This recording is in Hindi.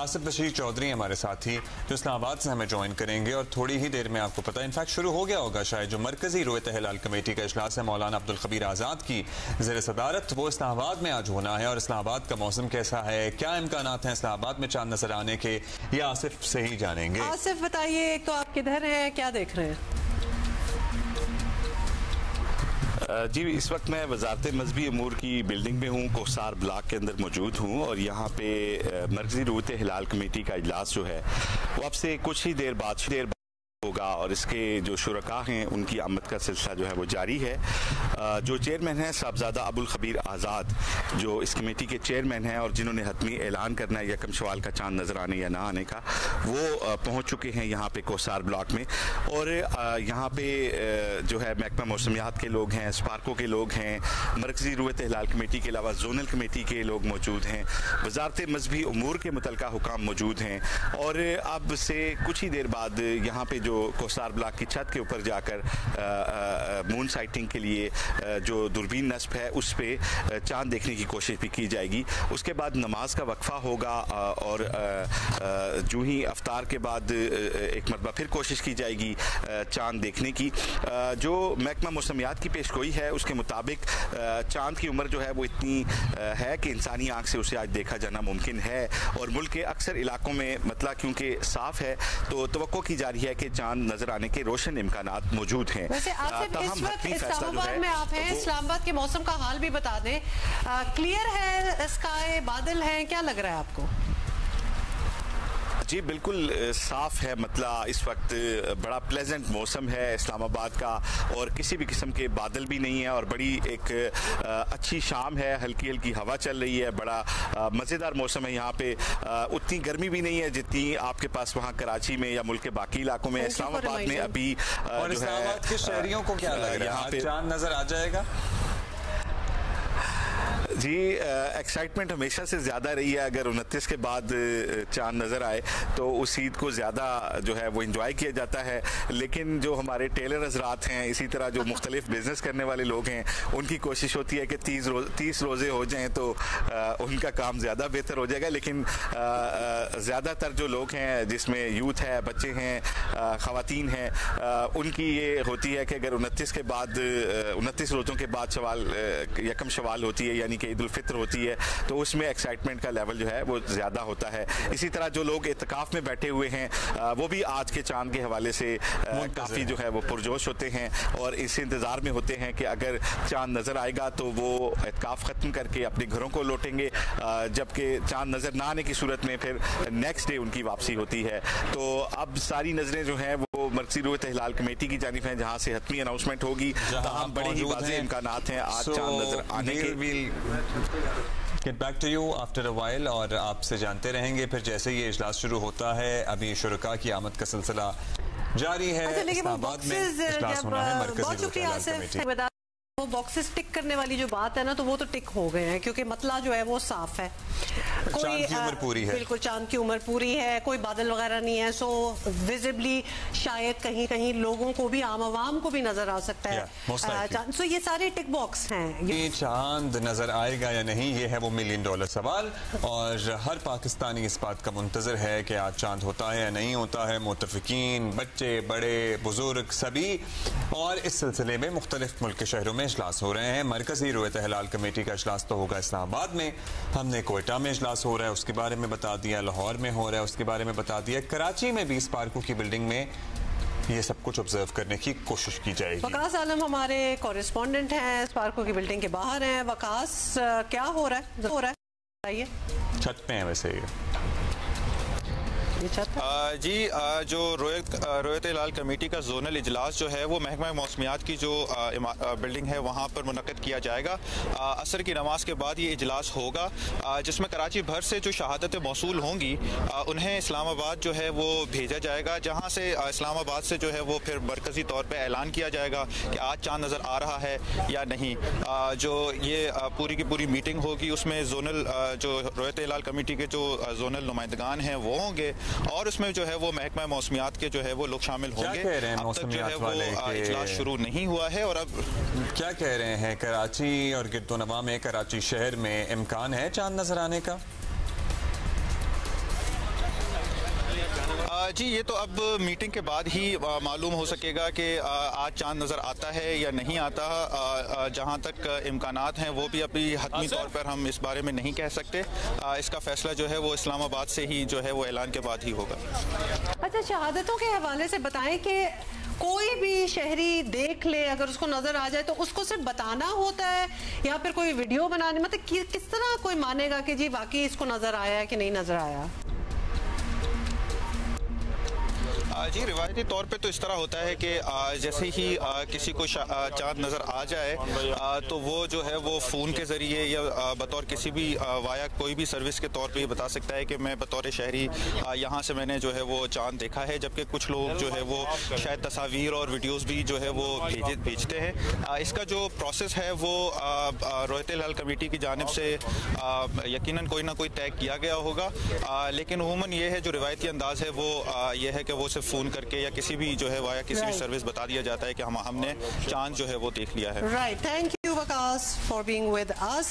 आसिफ बशीर चौधरी हमारे साथी जो इस्लामाबाद से हमें ज्वाइन करेंगे और थोड़ी ही देर में आपको पता है इनफैक्ट शुरू हो गया होगा शायद जो मरकजी रोयत हिलाल कमेटी का इजलास है मौलाना अब्दुल खबीर आज़ाद की ज़ेर सदारत, वो इस्लामाबाद में आज होना है। और इस्लामाबाद का मौसम कैसा है, क्या इम्कानात हैं इस्लामाबाद में चांद नजर आने के, ये आसिफ से ही जानेंगे। आसिफ बताइए, एक तो आप किधर हैं, क्या देख रहे हैं? जी, इस वक्त मैं वजारत मजहबी अमूर की बिल्डिंग में हूँ, कोसार ब्लॉक के अंदर मौजूद हूँ और यहाँ पे मरकजी रोयत हिलाल कमेटी का इजलास जो है वो अब से कुछ ही देर बाद होगा और इसके जो शुरका हैं उनकी आमद का सिलसिला जो है वो जारी है। जो चेयरमैन हैं साहबजादा अब्दुल खबीर आज़ाद, जो इस कमेटी के चेयरमैन हैं और जिन्होंने हतमी ऐलान करना है यकम शवाल का चांद नज़र आने या ना आने का, वो पहुँच चुके हैं यहाँ पे कोसार ब्लॉक में। और यहाँ पे जो है महकमा मौसमियात के लोग हैं, स्पार्को के लोग हैं, मरकजी रोयत हिलाल कमेटी के अलावा जोनल कमेटी के लोग मौजूद हैं, वजारत मजहबी अमूर के मुतल्लिका हुकाम मौजूद हैं। और अब से कुछ ही देर बाद यहाँ पे जो कोसार ब्लॉक की छत के ऊपर जाकर मून साइटिंग के लिए जो दूरबीन नस्ब है उस पे चांद देखने की कोशिश भी की जाएगी। उसके बाद नमाज का वक्फा होगा और जो ही अफ्तार के बाद एक मरतबा फिर कोशिश की जाएगी चांद देखने की। जो महकमा मौसमियात की पेशगोई है उसके मुताबिक चांद की उम्र जो है वो इतनी है कि इंसानी आँख से उसे आज देखा जाना मुमकिन है। और मुल्क के अक्सर इलाकों में मतलब क्योंकि साफ है तो तवक्को की जा रही है कि चांद नजर आने के रोशन इम्कानात मौजूद हैं। वैसे आसिफ, इस वक्त इस्लामाबाद में आप हैं, इस्लामाबाद के मौसम का हाल भी बता दें। क्लियर है स्काई, बादल हैं, क्या लग रहा है आपको? जी बिल्कुल साफ है, मतलब इस वक्त बड़ा प्लेजेंट मौसम है इस्लामाबाद का और किसी भी किस्म के बादल भी नहीं है और बड़ी एक अच्छी शाम है, हल्की हल्की हवा चल रही है, बड़ा मज़ेदार मौसम है। यहाँ पे उतनी गर्मी भी नहीं है जितनी आपके पास वहाँ कराची में या मुल्क के बाकी इलाकों में। इस्लामाबाद में अभी और इस्लामाबाद के शहरियों को क्या लग रहा है, आज चांद नजर आ जाएगा? जी एक्साइटमेंट हमेशा से ज़्यादा रही है। अगर 29 के बाद चांद नज़र आए तो उस ईद को ज़्यादा जो है वो इंजॉय किया जाता है। लेकिन जो हमारे टेलर हजरात हैं, इसी तरह जो मुख्तलिफ बिजनेस करने वाले लोग हैं, उनकी कोशिश होती है कि 30 रोज़े हो जाएं तो उनका काम ज़्यादा बेहतर हो जाएगा। लेकिन ज़्यादातर जो लोग हैं जिसमें यूथ है, बच्चे हैं, ख़वातीन हैं, उनकी ये होती है कि अगर 29 के बाद 29 रोज़ों के बाद यकम शवाल होती है यानी कि ईद उल फित्र होती है तो उसमें एक्साइटमेंट का लेवल जो है वो ज़्यादा होता है। इसी तरह जो लोग इत्तिकाफ में बैठे हुए हैं वो भी आज के चांद के हवाले से काफ़ी जो है वो पुरजोश होते हैं और इस इंतज़ार में होते हैं कि अगर चांद नज़र आएगा तो वो इत्तिकाफ ख़त्म करके अपने घरों को लौटेंगे, जबकि चांद नज़र ना आने की सूरत में फिर नेक्स्ट डे उनकी वापसी होती है। तो अब सारी नज़रें जो हैं वो मरकजी रोयत हिलाल कमेटी की जानिब हैं जहाँ से हतमी अनाउंसमेंट होगी। तमाम बड़े ही वाज़ेह इम्कानात हैं आज चांद नज़र आने के। Get back to you after a while और आपसे जानते रहेंगे फिर जैसे ये इजलास शुरू होता है। अभी शुरुका की आमद का सिलसिला जारी है। इस्लामाबाद में इजलास होना है मरकजी रोयत हिलाल कमेटी। वो बॉक्सेस टिक करने वाली जो बात है ना, तो वो तो टिक हो गए हैं क्योंकि मतला जो है वो साफ है, चांद की उम्र पूरी है, बिल्कुल चांद की उम्र पूरी है, कोई बादल वगैरह नहीं है। सो विजिबली शायद कहीं कहीं लोगों को भी, आम आवाम को भी नजर आ सकता है। सो ये सारे टिक बॉक्स हैं। ये चांद नजर आएगा या नहीं, ये है वो $1 मिलियन सवाल और हर पाकिस्तानी इस बात का मुंतजर है कि आज चांद होता है या नहीं होता है। मुतफिकीन, बच्चे, बड़े, बुजुर्ग सभी। और इस सिलसिले में मुख्तलिफ मुल्क के शहरों में इजलास हो रहे हैं। मरकजी रोयत हिलाल कमेटी का इजलास तो होगा इस्लामाबाद में, हमने कोयटा में इजलास हो रहा है उसके बारे में बता दिया, लाहौर में हो रहा है उसके बारे में बता दिया, कराची में भी स्पार्को की बिल्डिंग में ये सब कुछ ऑब्जर्व करने की कोशिश की जाएगी। वकास आलम हमारे कॉरेस्पॉन्डेंट हैं, स्पार्को की बिल्डिंग के बाहर हैं। वकास, क्या हो रहा है बताइए। छत पे है वैसे जी, जो रोयत हिलाल कमेटी का जोनल इजलास जो है वो महकमा मौसमियात की जो बिल्डिंग है वहाँ पर मुनक्किद किया जाएगा। असर की नमाज के बाद ये इजलास होगा जिसमें कराची भर से जो शहादतें मौसूल होंगी उन्हें इस्लामाबाद जो है वो भेजा जाएगा, जहाँ से इस्लामाबाद से जो है वो फिर मरकज़ी तौर पर ऐलान किया जाएगा कि आज चाँद नज़र आ रहा है या नहीं। जो ये पूरी की पूरी मीटिंग होगी उसमें जोनल जो रोयत हिलाल कमेटी के जो जोनल नुमाइंदगान हैं वो होंगे और उसमें जो है वो महकमा मौसमियात के जो है वो लोग शामिल होंगे। अब तक जो है वो इजलास शुरू नहीं हुआ है और अब क्या कह रहे हैं कराची और गिरदोनवा में, कराची शहर में इम्कान है चांद नजर आने का? जी ये तो अब मीटिंग के बाद ही मालूम हो सकेगा कि आज चांद नज़र आता है या नहीं आता। जहां तक इम्कानात हैं वो भी अभी हतमी तौर पर हम इस बारे में नहीं कह सकते। इसका फैसला जो है वो इस्लामाबाद से ही जो है वो ऐलान के बाद ही होगा। अच्छा, शहादतों के हवाले से बताएं कि कोई भी शहरी देख ले, अगर उसको नजर आ जाए तो उसको सिर्फ बताना होता है या फिर कोई वीडियो बनाने, मतलब किस तरह कोई मानेगा कि जी वाकई इसको नजर आया है कि नहीं नजर आया? जी रिवायती तौर पे तो इस तरह होता है कि जैसे ही किसी को चांद नज़र आ जाए तो वो जो है वो फ़ोन के ज़रिए या बतौर किसी भी वाया कोई भी सर्विस के तौर पे ये बता सकता है कि मैं बतौर शहरी यहाँ से मैंने जो है वो चांद देखा है। जबकि कुछ लोग जो है वो शायद तस्वीर और वीडियोस भी जो है वो भेजते हैं। इसका जो प्रोसेस है वो रोयत हिलाल कमेटी की जानिब से यकीनन कोई ना कोई तय किया गया होगा। लेकिन उमूमन ये है जो रिवायती अंदाज है वो ये है कि वो सिर्फ फ़ोन करके या किसी भी जो है वाया किसी भी सर्विस बता दिया जाता है कि हमने चांद जो है वो देख लिया है। Right, thank you Waqas for being with us.